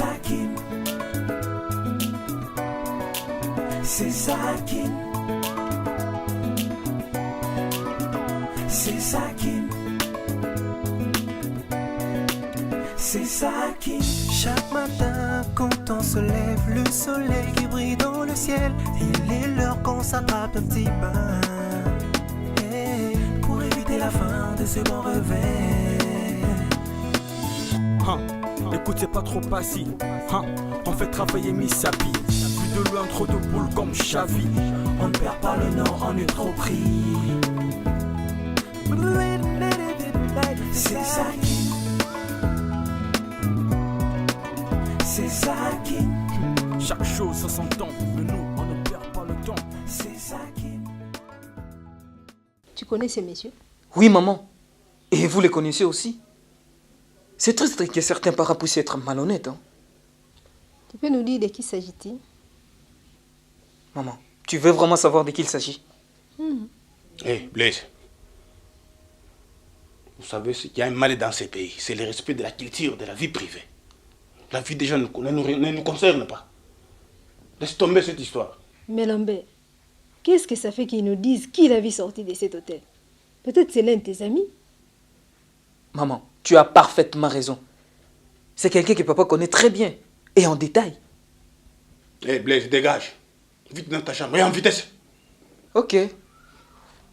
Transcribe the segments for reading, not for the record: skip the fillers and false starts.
Sakin. C'est Sakin. C'est Sakin. C'est Sakin. Chaque matin quand on se lève, le soleil qui brille dans le ciel, il est l'heure qu'on s'attrape un petit bain, pour éviter la fin de ce bon réveil. Écoute, c'est pas trop passif. On fait travailler Misapi. Plus de loin, trop de boules comme Xavi. On ne perd pas le nord, on est trop pris. C'est Sakin. C'est Sakin. Chaque chose ça s'entend, mais nous, on ne perd pas le temps. C'est Sakin. Tu connais ces messieurs? Oui, maman. Et vous les connaissez aussi? C'est triste que certains parents puissent être malhonnêtes. Hein. Tu peux nous dire de qui s'agit-il? Maman, tu veux vraiment savoir de qui il s'agit? Hé, Blaise. Vous savez, il y a un mal dans ces pays. C'est le respect de la culture, de la vie privée. La vie des gens ne nous concerne pas. Laisse tomber cette histoire. Mais Lambert, qu'est-ce que ça fait qu'ils nous disent qui l'a vu sortir de cet hôtel? Peut-être c'est l'un de tes amis? Maman, tu as parfaitement raison. C'est quelqu'un que papa connaît très bien. Et en détail. Hé, Blaise, dégage. Vite dans ta chambre et en vitesse. Ok.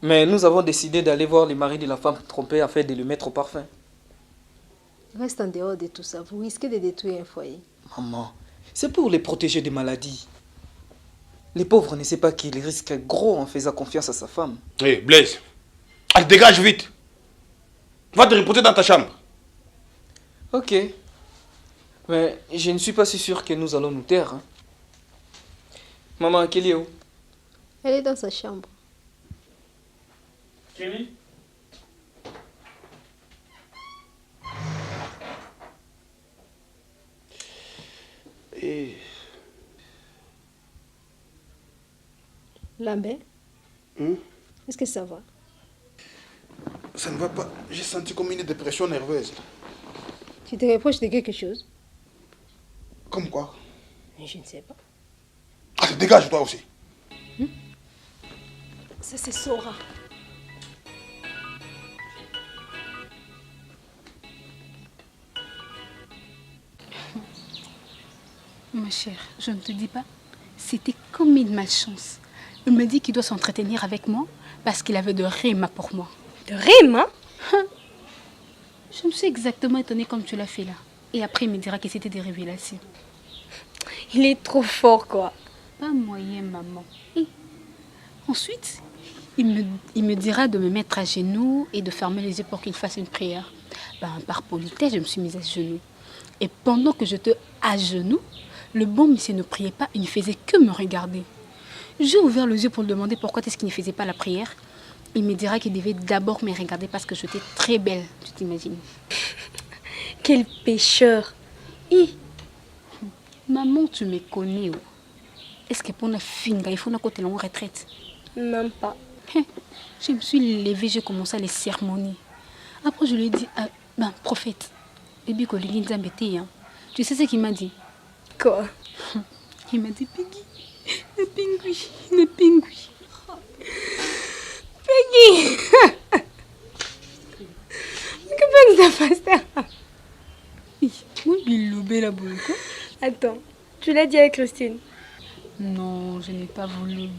Mais nous avons décidé d'aller voir le mari de la femme trompée afin de le mettre au parfum. Reste en dehors de tout ça. Vous risquez de détruire un foyer. Maman, c'est pour les protéger des maladies. Les pauvres ne savent pas qu'il risque gros en faisant confiance à sa femme. Hé, Blaise. Allez, dégage vite. Va te reposer dans ta chambre. Ok. Mais je ne suis pas si sûr que nous allons nous taire. Hein. Maman, Kelly est où? Elle est dans sa chambre. Kelly? Et... Lambert, est-ce que ça va? Ça ne va pas. J'ai senti comme une dépression nerveuse. Tu te reproches de quelque chose? Comme quoi? Je ne sais pas. Allez, dégage toi aussi. Ça, c'est Sora. Ma chère, je ne te dis pas, c'était comme une malchance. Il me dit qu'il doit s'entretenir avec moi parce qu'il avait de Rima pour moi. De Rima? Je me suis exactement étonnée comme tu l'as fait là. Et après, il me dira que c'était des révélations. Il est trop fort, quoi. Pas moyen, maman. Et ensuite, il me dira de me mettre à genoux et de fermer les yeux pour qu'il fasse une prière. Par politesse, je me suis mise à genoux. Et pendant que j'étais à genoux, le bon monsieur ne priait pas, il ne faisait que me regarder. J'ai ouvert les yeux pour lui demander pourquoi est-ce qu'il ne faisait pas la prière. Il me dira qu'il devait d'abord me regarder parce que j'étais très belle, tu t'imagines. Quel pécheur. Maman, tu me connais. Est-ce que pour une fille, il faut que tu en retraite? Même pas. Je me suis levée, j'ai commencé à les sermonner. Après, je lui ai dit, prophète, et bien que l'Église a embêté, tu sais ce qu'il m'a dit? Quoi? Il m'a dit, Peggy, le pingouin, le pingouin. Peggy! Que ça fasse ça? Oui, il lobait la boule, quoi. Attends, tu l'as dit à Christine? Non, je n'ai pas voulu.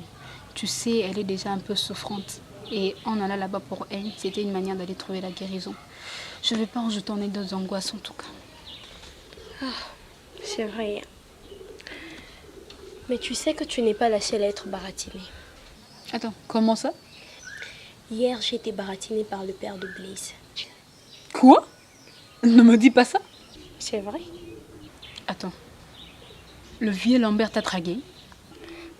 Tu sais, elle est déjà un peu souffrante. Et en allant là-bas pour elle, c'était une manière d'aller trouver la guérison. Je ne vais pas en jeter d'autres angoisses en tout cas. C'est vrai. Mais tu sais que tu n'es pas la seule à être baratinée. Attends, comment ça? Hier, j'ai été baratinée par le père de Blaise. Quoi? Ne me dis pas ça. C'est vrai? Attends. Le vieux Lambert t'a dragué?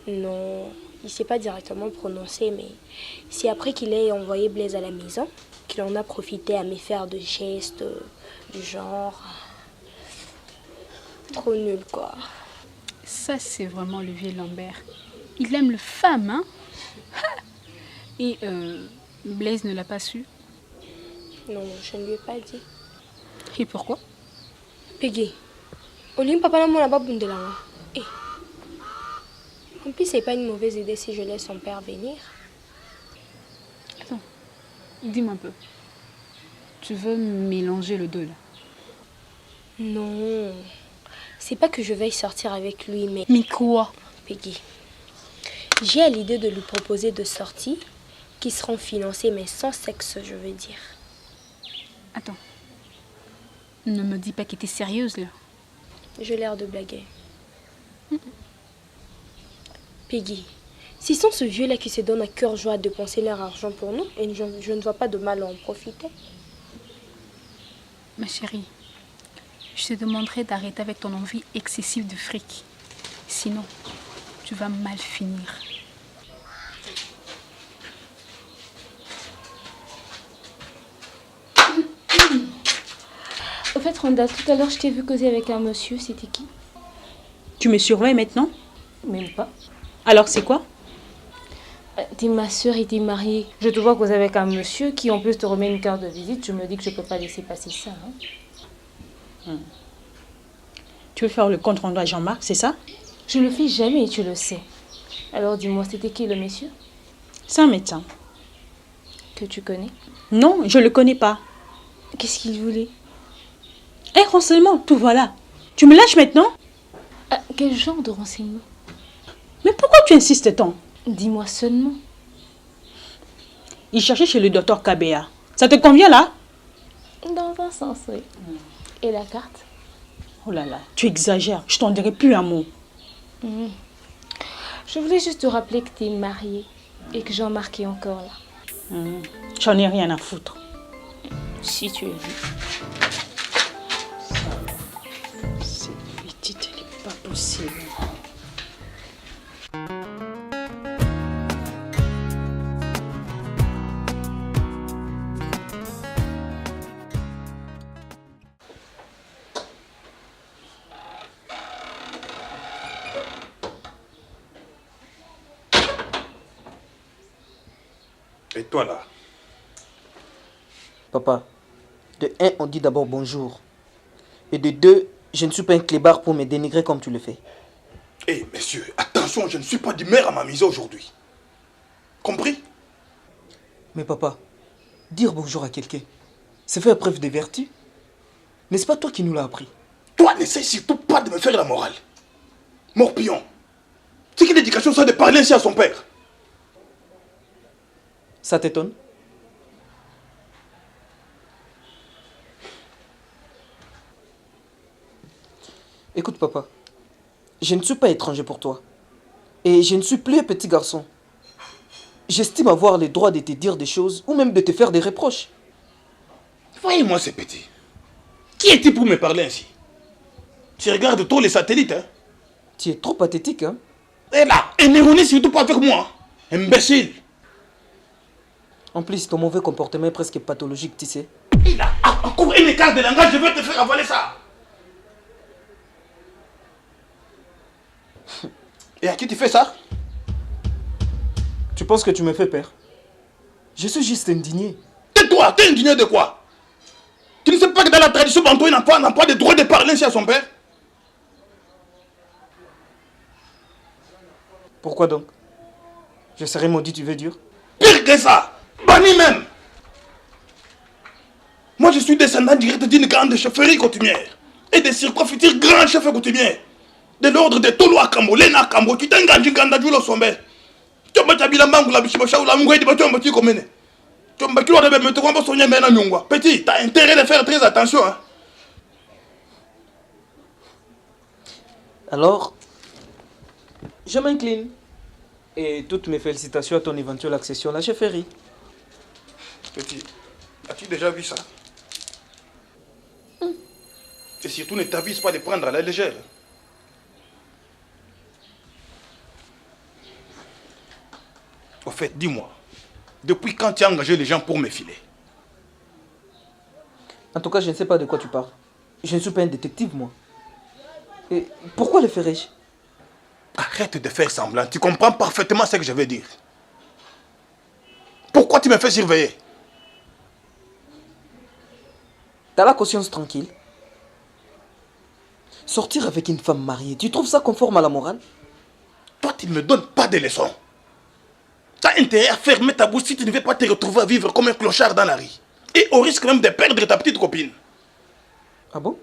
Non, il ne s'est pas directement prononcé, mais c'est après qu'il ait envoyé Blaise à la maison qu'il en a profité à me faire de gestes du genre... Trop nul, quoi. Ça, c'est vraiment le vieux Lambert. Il aime les femmes, hein? Et Blaise ne l'a pas su? Non, je ne lui ai pas dit. Et pourquoi? Peggy, Olim papa n'a pas bundela. Eh. En plus, c'est pas une mauvaise idée si je laisse son père venir. Attends, dis-moi un peu. Tu veux mélanger le deux là? Non. C'est pas que je veuille sortir avec lui, mais... Mais quoi? Peggy, j'ai à l'idée de lui proposer de sorties qui seront financées, mais sans sexe, je veux dire. Attends. Ne me dis pas que t'es sérieuse là. J'ai l'air de blaguer. Peggy, si sont ce vieux-là qui se donne à cœur joie de dépenser leur argent pour nous, et je ne vois pas de mal à en profiter. Ma chérie, je te demanderai d'arrêter avec ton envie excessive de fric. Sinon, tu vas mal finir. Au fait, Randa, tout à l'heure, je t'ai vu causer avec un monsieur. C'était qui? Tu me surveilles maintenant? Même pas. Alors c'est quoi? T'es ma soeur et t'es mariée. Je te vois causer avec un monsieur qui en plus te remet une carte de visite. Je me dis que je peux pas laisser passer ça. Hein. Tu veux faire le compte rendu à Jean-Marc, c'est ça? Je le fais jamais et tu le sais. Alors dis-moi, c'était qui le monsieur C'est un médecin. que tu connais? Non, je le connais pas. Qu'est-ce qu'il voulait? Un renseignement, tout voilà. Tu me lâches maintenant? Quel genre de renseignement? Mais pourquoi tu insistes tant? Dis-moi seulement. Il cherchait chez le docteur Kabea. Ça te convient là? Dans un sens, oui. Et la carte? Oh là là, tu exagères. Je t'en dirai plus un mot. Je voulais juste te rappeler que t'es mariée et que Jean-Marc est encore là. J'en ai rien à foutre. Si tu es vu. Cette petite, elle est pas possible. Et toi là? Papa, de un, on dit d'abord bonjour. Et de deux, je ne suis pas un clébard pour me dénigrer comme tu le fais. Eh, messieurs, attention, je ne suis pas du maire à m'amuser aujourd'hui. Compris? Mais papa, dire bonjour à quelqu'un, c'est faire preuve de vertu. N'est-ce pas toi qui nous l'as appris? Toi, n'essaie surtout pas de me faire la morale. Morpion. C'est quelle éducation ça de parler ainsi à son père? Ça t'étonne? Écoute papa, je ne suis pas étranger pour toi. Et je ne suis plus un petit garçon. J'estime avoir le droit de te dire des choses ou même de te faire des reproches. Voyez-moi ces petits. Qui es-tu pour me parler ainsi? Tu regardes tous les satellites, hein? Tu es trop pathétique, hein? Et là, et n'ironie surtout pas avec moi, imbécile. En plus, ton mauvais comportement est presque pathologique, tu sais. Il a encore un écart de langage, je vais te faire avaler ça. Et à qui tu fais ça? Tu penses que tu me fais peur? Je suis juste indigné. Tais-toi, t'es indigné de quoi? Tu ne sais pas que dans la tradition bantou, il n'a pas de droit de parler ainsi à son père? Pourquoi donc? Je serai maudit, tu veux dire? Pire que ça, banni même. Moi, je suis descendant direct d'une grande chefferie coutumière. Et de surcroît futur grand chef coutumier. De l'ordre de Tolo Akambo, Lena Akambo, qui t'engage du Ganda du Losombe. Tu m'as dit la mangue, la bichibacha ou la mouille de bâton, petit comme tu m'as dit que tu vas me soigner maintenant. Petit, t'as intérêt de faire très attention. Hein? Alors, je m'incline. Et toutes mes félicitations à ton éventuelle accession à la chefferie. Petit, as-tu déjà vu ça? Et surtout, ne t'avise pas de prendre à la légère. Au fait, dis-moi, depuis quand tu as engagé les gens pour me filer? En tout cas, je ne sais pas de quoi tu parles. Je ne suis pas un détective, moi. Et pourquoi le ferais-je? Arrête de faire semblant, tu comprends parfaitement ce que je veux dire. Pourquoi tu me fais surveiller? T'as la conscience tranquille. Sortir avec une femme mariée, tu trouves ça conforme à la morale? Toi, tu ne me donnes pas de leçons. Tu as intérêt à fermer ta bouche si tu ne veux pas te retrouver à vivre comme un clochard dans la rue. Et au risque même de perdre ta petite copine. Ah bon?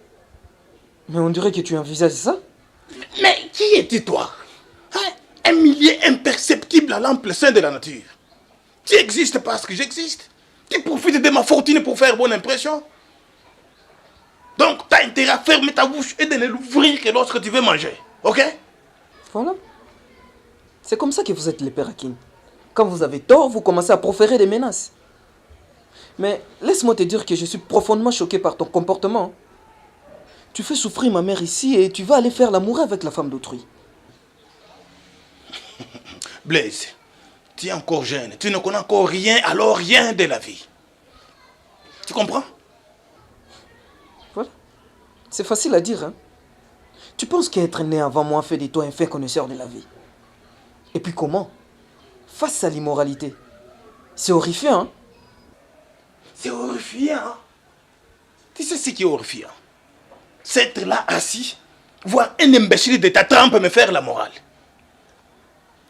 Mais on dirait que tu envisages ça? Mais qui es-tu, toi? Hein? Un millier imperceptible à l'ample sein de la nature. Tu existes parce que j'existe. Tu profites de ma fortune pour faire bonne impression. Donc, tu as intérêt à fermer ta bouche et de ne l'ouvrir que lorsque tu veux manger. Ok? Voilà. C'est comme ça que vous êtes les pères Hakim. Quand vous avez tort, vous commencez à proférer des menaces. Mais laisse-moi te dire que je suis profondément choqué par ton comportement. Tu fais souffrir ma mère ici et tu vas aller faire l'amour avec la femme d'autrui. Blaise, tu es encore jeune. Tu ne connais encore rien, alors rien de la vie. Tu comprends? Voilà. C'est facile à dire, hein. Tu penses qu'être né avant moi fait de toi un fin connaisseur de la vie. Et puis comment? Face à l'immoralité. C'est horrifiant, hein. C'est horrifiant. Tu sais ce qui est horrifiant? C'est être là assis, voir un imbécile de ta trempe me faire la morale.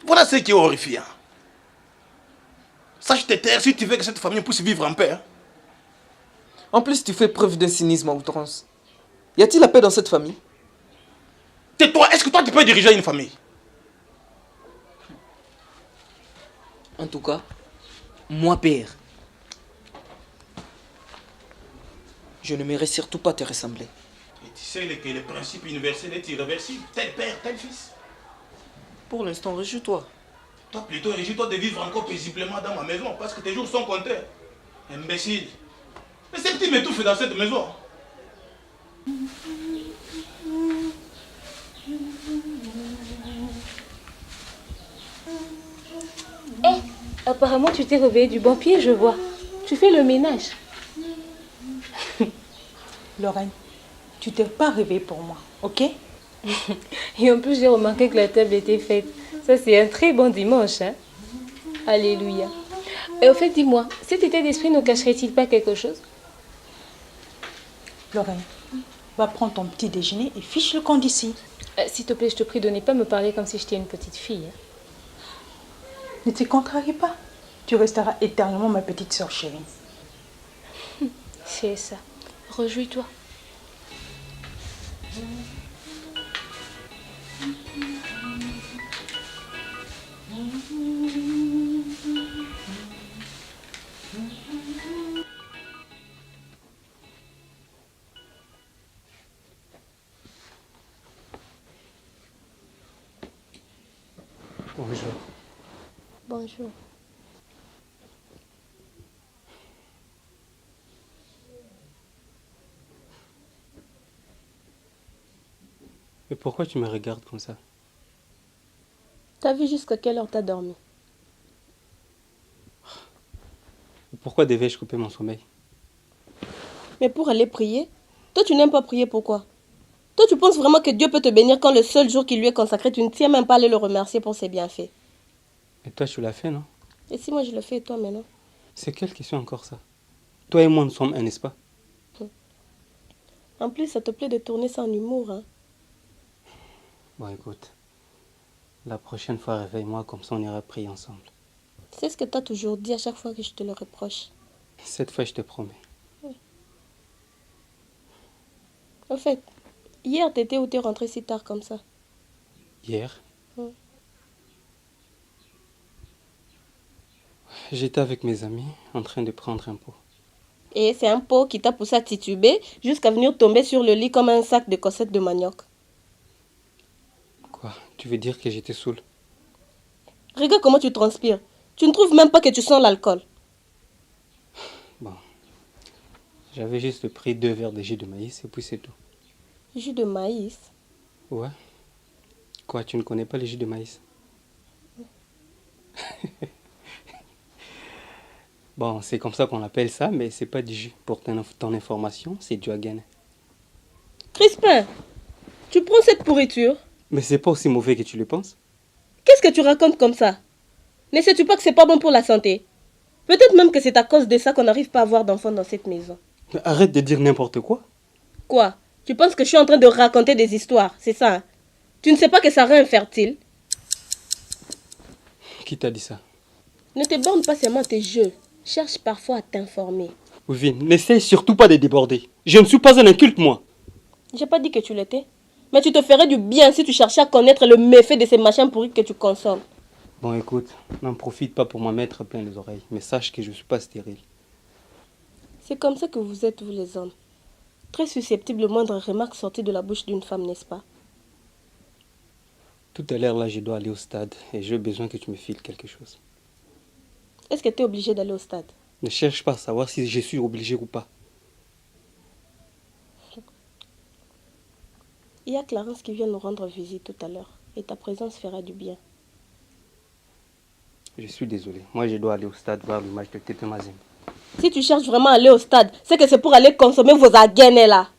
Voilà ce qui est horrifiant. Sache te taire si tu veux que cette famille puisse vivre en paix. Hein. En plus, tu fais preuve d'un cynisme à outrance. Y a-t-il la paix dans cette famille? Tais-toi, est-ce que toi tu peux diriger une famille? En tout cas, moi, père, je ne m'irai surtout pas te ressembler. Et tu sais que le principe universel est irréversible. Tel père, tel fils. Pour l'instant, réjouis-toi. Toi plutôt, réjouis-toi de vivre encore paisiblement dans ma maison parce que tes jours sont comptés. Imbécile. Mais c'est que tu m'étouffes dans cette maison. Apparemment, tu t'es réveillé du bon pied, je vois. Tu fais le ménage. Lorraine, tu t'es pas réveillée pour moi, ok? Et en plus, j'ai remarqué que la table était faite. Ça, c'est un très bon dimanche, hein? Alléluia. Et au fait, dis-moi, cet état d'esprit ne cacherait-il pas quelque chose? Lorraine, va prendre ton petit déjeuner et fiche le camp d'ici. S'il te plaît, je te prie de ne pas me parler comme si j'étais une petite fille. Hein? Ne te contrarie pas. Tu resteras éternellement ma petite sœur chérie. C'est ça. Rejouis-toi. Bonjour. Bonjour. Mais pourquoi tu me regardes comme ça? T'as vu jusqu'à quelle heure t'as dormi? Pourquoi devais-je couper mon sommeil? Mais pour aller prier? Toi, tu n'aimes pas prier, pourquoi? Toi, tu penses vraiment que Dieu peut te bénir quand le seul jour qui lui est consacré, tu ne tiens même pas à aller le remercier pour ses bienfaits? Et toi, tu l'as fait, non? Et si moi je le fais et toi maintenant? C'est quelle question encore ça? Toi et moi, nous sommes un, n'est-ce pas? En plus, ça te plaît de tourner ça en humour, hein? Bon, écoute. La prochaine fois, réveille-moi, comme ça on ira prier ensemble. C'est ce que tu as toujours dit à chaque fois que je te le reproche. Cette fois, je te promets. En fait, hier, t'étais où t'es rentré si tard comme ça? Hier? J'étais avec mes amis, en train de prendre un pot. Et c'est un pot qui t'a poussé à tituber jusqu'à venir tomber sur le lit comme un sac de cossettes de manioc. Quoi? Tu veux dire que j'étais saoul? Regarde comment tu transpires. Tu ne trouves même pas que tu sens l'alcool. Bon. J'avais juste pris 2 verres de jus de maïs et puis c'est tout. Jus de maïs? Ouais. Quoi, tu ne connais pas le jus de maïs? Bon, c'est comme ça qu'on appelle ça, mais c'est pas du jus. Pour ton information, c'est du again. Crispin, tu prends cette pourriture? Mais c'est pas aussi mauvais que tu le penses. Qu'est-ce que tu racontes comme ça? Ne sais-tu pas que c'est pas bon pour la santé? Peut-être même que c'est à cause de ça qu'on n'arrive pas à avoir d'enfants dans cette maison. Mais arrête de dire n'importe quoi. Quoi? Tu penses que je suis en train de raconter des histoires, c'est ça hein? Tu ne sais pas que ça rend infertile? Qui t'a dit ça? Ne te borne pas seulement tes jeux. Cherche parfois à t'informer. Ouvine, n'essaye surtout pas de déborder. Je ne suis pas un inculte, moi. J'ai pas dit que tu l'étais. Mais tu te ferais du bien si tu cherchais à connaître le méfait de ces machins pourris que tu consommes. Bon, écoute, n'en profite pas pour m'en mettre plein les oreilles. Mais sache que je ne suis pas stérile. C'est comme ça que vous êtes, vous les hommes. Très susceptible aux moindres remarques sorties de la bouche d'une femme, n'est-ce pas? Tout à l'heure, là, je dois aller au stade. Et j'ai besoin que tu me files quelque chose. Est-ce que tu es obligé d'aller au stade? Ne cherche pas à savoir si je suis obligé ou pas. Il y a Clarence qui vient nous rendre visite tout à l'heure. Et ta présence fera du bien. Je suis désolé. Moi, je dois aller au stade voir le match de Tete Mazembe. Si tu cherches vraiment à aller au stade, c'est que c'est pour aller consommer vos againes là.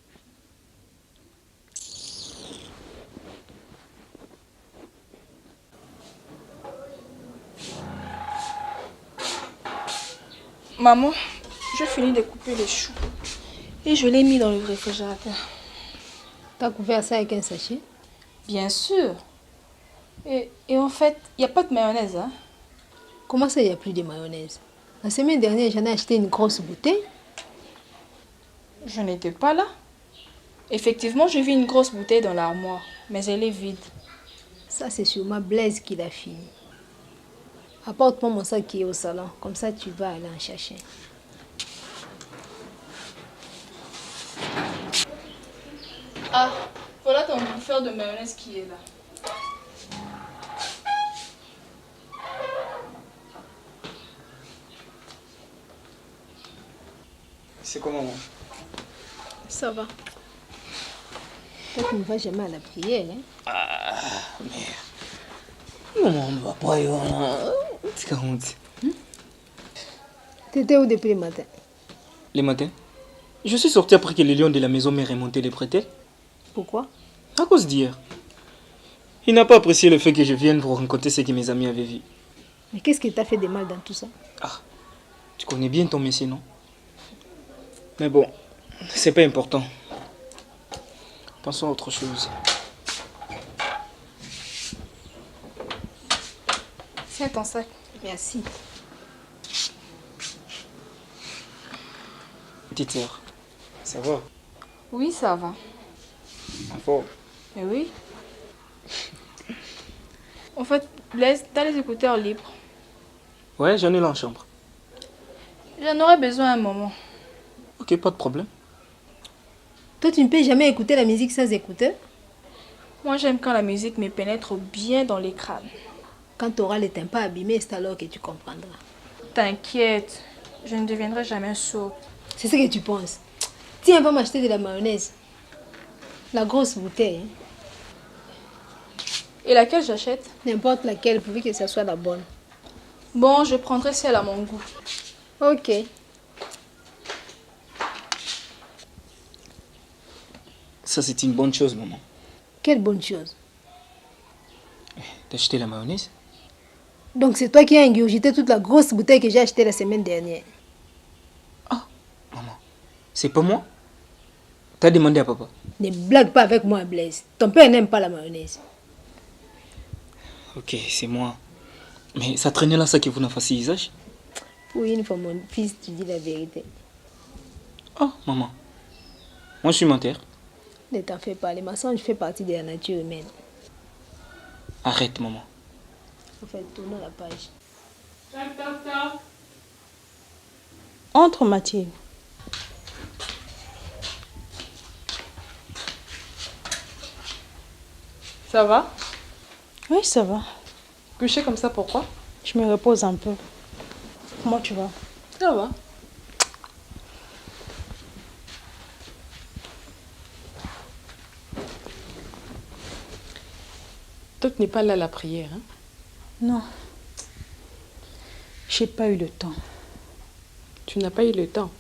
Maman, je finis de couper les choux. Et je l'ai mis dans le réfrigérateur. T'as couvert ça avec un sachet? Bien sûr. Et en fait, il n'y a pas de mayonnaise. Hein? Comment ça, il n'y a plus de mayonnaise? La semaine dernière, j'en ai acheté une grosse bouteille. Je n'étais pas là. Effectivement, j'ai vu une grosse bouteille dans l'armoire, mais elle est vide. Ça, c'est sûrement Blaise qui l'a fini. Apporte-moi mon sac qui est au salon. Comme ça, tu vas aller en chercher. Ah, voilà ton bouffeur de mayonnaise qui est là. C'est comment, maman? Ça va. Toi, tu ne vas jamais à la prière, hein? Ah, merde. Maman, on ne va pas y voir. C'est 40. T'étais où depuis le matin? Les matins, je suis sorti après que le lion de la maison m'ait remonté les bretelles. Pourquoi? À cause d'hier. Il n'a pas apprécié le fait que je vienne vous raconter ce que mes amis avaient vu. Mais qu'est-ce qui t'a fait de mal dans tout ça? Ah, tu connais bien ton métier, non? Mais bon, c'est pas important. Pensons à autre chose. Tiens ton sac. Merci. Petite sœur, ça va? Oui, ça va. En forme? Mais oui. En fait, Blaise, t'as les écouteurs libres. Ouais, j'en ai là en chambre. J'en aurais besoin un moment. Ok, pas de problème. Toi, tu ne peux jamais écouter la musique sans écouteur? Moi, j'aime quand la musique me pénètre bien dans les crânes. Quand tu auras les tympans abîmés, c'est alors que tu comprendras. T'inquiète, je ne deviendrai jamais sourde. C'est ce que tu penses. Tiens, va m'acheter de la mayonnaise. La grosse bouteille. Hein. Et laquelle j'achète? N'importe laquelle, pourvu que ça soit la bonne. Bon, je prendrai celle à mon goût. Ok. Ça, c'est une bonne chose, maman. Quelle bonne chose. D'acheter la mayonnaise? Donc c'est toi qui as ingurgité toute la grosse bouteille que j'ai achetée la semaine dernière. Maman, c'est pas moi? T'as demandé à papa? Ne blague pas avec moi, Blaise. Ton père n'aime pas la mayonnaise. Ok, c'est moi. Mais ça traînait là, ça qui vous n'a fait usage? Pour une fois, mon fils, tu dis la vérité. Oh, maman. Moi, je suis menteur. Ne t'en fais pas, les mensonges font partie de la nature humaine. Arrête, maman. En fait, tournons la page. Entre, Mathilde. Ça va? Oui, ça va. Couché comme ça, pourquoi? Je me repose un peu. Comment tu vas? Ça va. Toi, tu n'es pas là à la prière, hein? Non. J'ai pas eu le temps. Tu n'as pas eu le temps.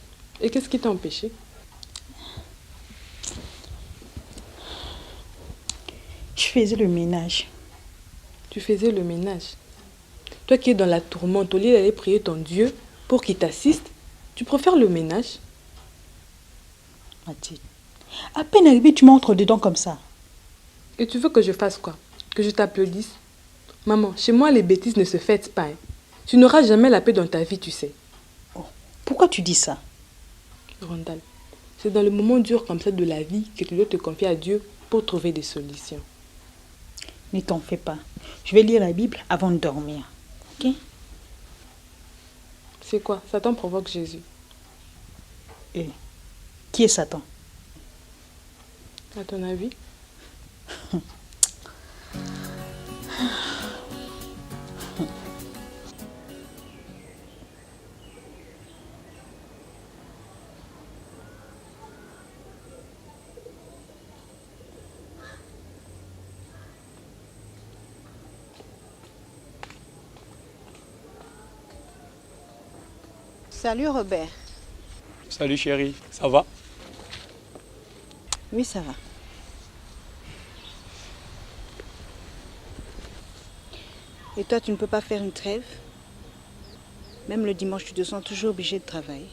Et qu'est-ce qui t'a empêché? Je faisais le ménage. Tu faisais le ménage. Toi qui es dans la tourmente, au lieu d'aller prier ton Dieu pour qu'il t'assiste, tu préfères le ménage? Mathilde, À peine arrivé, tu m'entres dedans comme ça. Et tu veux que je fasse quoi? Que je t'applaudisse? Maman, chez moi, les bêtises ne se fêtent pas. Hein. Tu n'auras jamais la paix dans ta vie, tu sais. Oh, pourquoi tu dis ça? Rondal, c'est dans le moment dur comme ça de la vie que tu dois te confier à Dieu pour trouver des solutions. Ne t'en fais pas. Je vais lire la Bible avant de dormir. Ok? C'est quoi? Satan provoque Jésus. Et qui est Satan? À ton avis? Salut Robert. Salut chérie, ça va? Oui, ça va. Et toi, tu ne peux pas faire une trêve? Même le dimanche, tu te sens toujours obligé de travailler.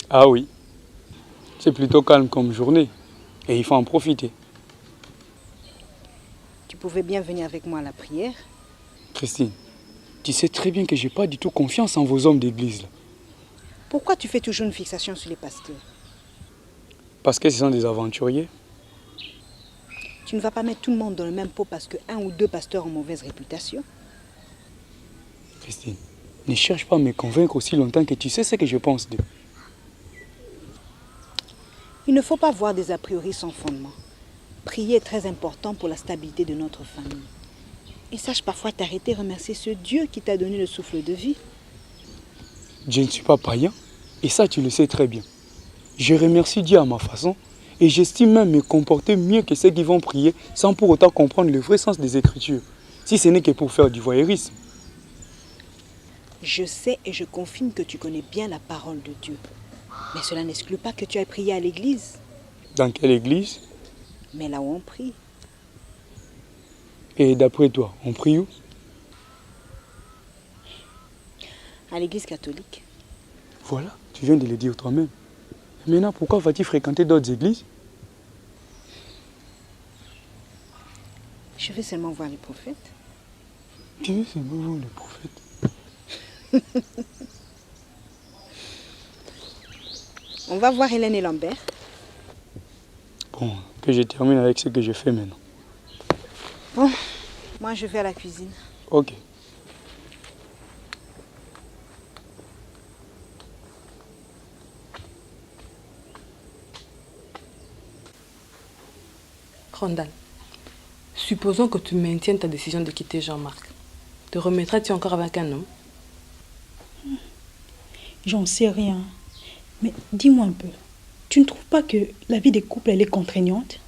Ah oui, c'est plutôt calme comme journée et il faut en profiter. Tu pouvais bien venir avec moi à la prière. Christine, tu sais très bien que j'ai pas du tout confiance en vos hommes d'église. Là. Pourquoi tu fais toujours une fixation sur les pasteurs? Parce que ce sont des aventuriers. Tu ne vas pas mettre tout le monde dans le même pot parce que un ou deux pasteurs ont mauvaise réputation. Christine, ne cherche pas à me convaincre aussi longtemps que tu sais ce que je pense d'eux. Il ne faut pas voir des a priori sans fondement. Prier est très important pour la stabilité de notre famille. Et sache parfois t'arrêter et remercier ce Dieu qui t'a donné le souffle de vie. Je ne suis pas païen et ça tu le sais très bien. Je remercie Dieu à ma façon et j'estime même me comporter mieux que ceux qui vont prier sans pour autant comprendre le vrai sens des Écritures, si ce n'est que pour faire du voyeurisme. Je sais et je confirme que tu connais bien la parole de Dieu. Mais cela n'exclut pas que tu ailles prier à l'église. Dans quelle église? Mais là où on prie. Et d'après toi, on prie où? À l'église catholique. Voilà, tu viens de le dire toi-même. Maintenant, pourquoi vas-tu fréquenter d'autres églises? Je vais seulement voir les prophètes. Tu veux seulement voir les prophètes? On va voir Hélène et Lambert. Bon, que je termine avec ce que je fais maintenant. Bon, moi je vais à la cuisine. Ok. Rondal, supposons que tu maintiennes ta décision de quitter Jean-Marc. Te remettras-tu encore avec un homme? J'en sais rien. Mais dis-moi un peu. Tu ne trouves pas que la vie des couples, elle est contraignante?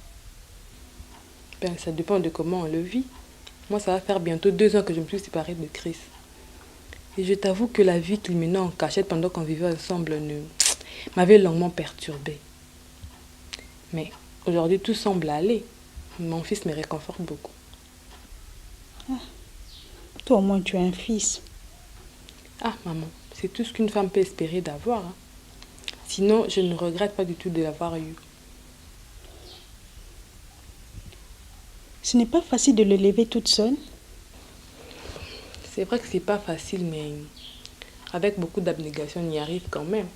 Ben, ça dépend de comment on le vit. Moi, ça va faire bientôt 2 ans que je me suis séparée de Chris. Et je t'avoue que la vie qu'il menait en cachette pendant qu'on vivait ensemble m'avait longuement perturbée. Mais aujourd'hui, tout semble aller. Mon fils me réconforte beaucoup. Ah, toi, au moins, tu as un fils. Ah, maman, c'est tout ce qu'une femme peut espérer d'avoir. Hein. Sinon, je ne regrette pas du tout de l'avoir eu. Ce n'est pas facile de le lever toute seule. C'est vrai que c'est pas facile, mais avec beaucoup d'abnégation, on y arrive quand même.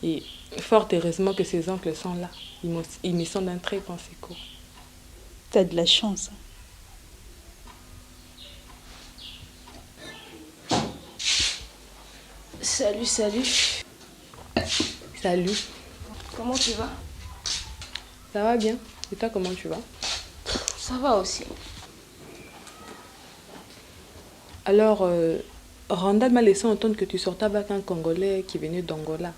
Et fort heureusement que ces oncles sont là. Ils me sont d'un très grand secours. T'as de la chance. Salut, salut. Salut. Comment tu vas? Ça va bien. Et toi, comment tu vas? Ça va aussi. Alors, Rondal m'a laissé entendre que tu sortais avec un Congolais qui venait d'Angola.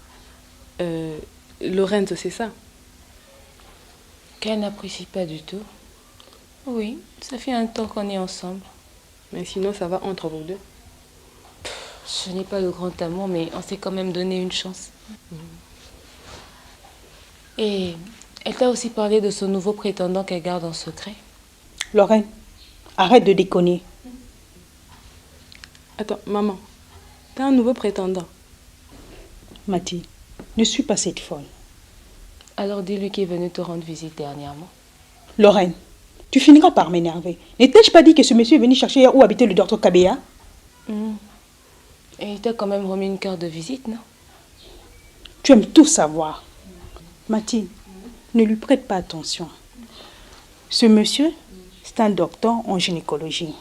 Lorenzo, c'est ça? Qu'elle n'apprécie pas du tout. Oui, ça fait un temps qu'on est ensemble. Mais sinon, ça va entre vous deux? Ce n'est pas le grand amour, mais on s'est quand même donné une chance. Et elle t'a aussi parlé de ce nouveau prétendant qu'elle garde en secret. Lorraine, arrête de déconner. Attends, maman, t'as un nouveau prétendant? Mathilde, ne suis pas cette folle. Alors dis-lui qu'il est venu te rendre visite dernièrement. Lorraine, tu finiras par m'énerver. N'étais-je pas dit que ce monsieur est venu chercher où habitait le docteur Kabea? Et il t'a quand même remis une carte de visite, non? Tu aimes tout savoir. Mathilde, ne lui prête pas attention. Ce monsieur, c'est un docteur en gynécologie.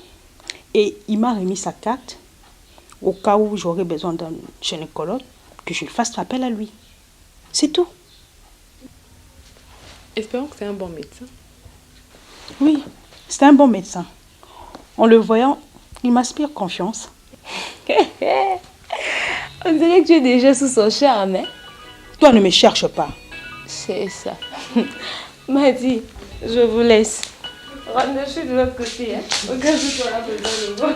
Et il m'a remis sa carte au cas où j'aurais besoin d'un gynécologue, que je fasse appel à lui. C'est tout. Espérons que c'est un bon médecin. Oui, c'est un bon médecin. En le voyant, il m'inspire confiance. On dirait que tu es déjà sous son charme, hein? Toi, ne me cherche pas. C'est ça. Madi, je vous laisse. Rentre, je suis de l'autre côté, hein? Au cas où tu auras besoin de moi.